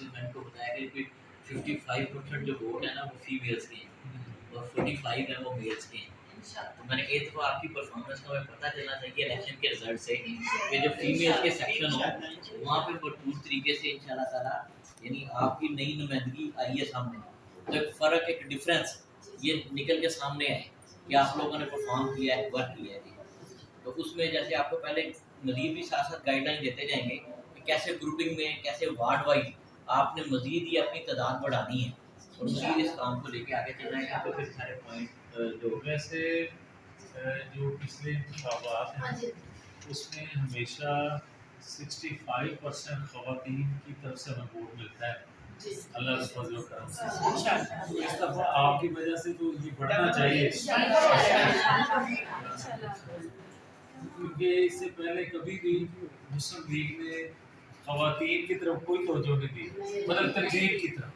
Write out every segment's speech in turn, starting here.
سے میں نے کو بتایا کہ 55% جو ووٹ ہے نا وہ فیمیلس کے ہیں اور 45 ہیں وہ میلس کے ہیں. تو میں نے ایک دفعہ آپ کی پرفارمنس کا ہمیں پتہ چلنا چاہیے الیکشن کے رزلٹ سے کہ جو فیمیل کے سیکشن ہو وہاں پہ بھرپور طریقے سے انشاءاللہ تعالیٰ یعنی آپ کی نئی نمائندگی آئی ہے سامنے. تو ایک فرق ایک ڈفرینس یہ نکل کے سامنے آئے کہ آپ لوگوں نے پرفارم کیا ہے ورک کیا ہے. تو اس میں جیسے آپ کو پہلے مزید بھی ساتھ ساتھ گائیڈ لائن دیتے جائیں گے کہ کیسے گروپنگ میں کیسے وارڈ وائز آپ نے مزید ہی اپنی تعداد بڑھانی ہے اور مزید اس کام کو لے کے آگے چلنا ہے. تو پھر سارے پوائنٹ جو ویسے جو پچھلے انتخابات ہیں اس میں ہمیشہ 65% خواتین کی طرف سے ہمیں ووٹ ملتا ہے اللہ کے فضل و کرم سے. اس دفعہ آپ کی وجہ سے تو یہ بڑھنا چاہیے کیونکہ اس سے پہلے کبھی بھی مسلم لیگ نے خواتین کی طرف کوئی توجہ نہیں دی مطلب تنظیم کی طرف.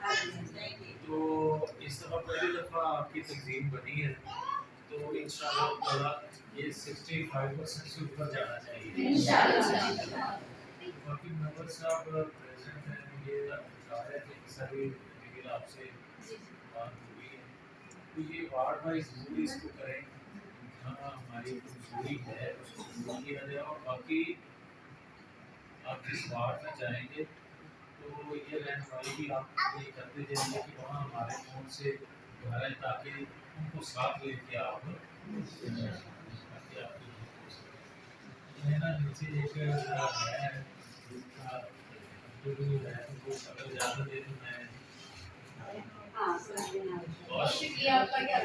تو اس دفعہ پہلی دفعہ آپ کی تنظیم بنی ہے تو انشاءاللہ تعالیٰ یہ 65% سے اوپر جانا چاہیے. باقی منور صاحب پریزنٹ ہیں یہ ظاہر ہے کہ سبھی ڈیل آپ سے بات ہوئی ہے تو یہ وارڈ وائز ضروری اس کو کریں. ہاں ہماری کمزوری ہے اس کو پورا کیا جائے اور باقی آپ جس وارڈ میں جائیں گے تو یہ رہنمائی بھی آپ یہ کرتے جائیں گے کہ وہاں ہمارے فون سے گھر ہے تاکہ ان کو ساتھ لے کے آپ تاکہ آپ کی ہے نا نیچے ایک ہے وہ اگر زیادہ دے تو میں شکریہ آپ کا. کیا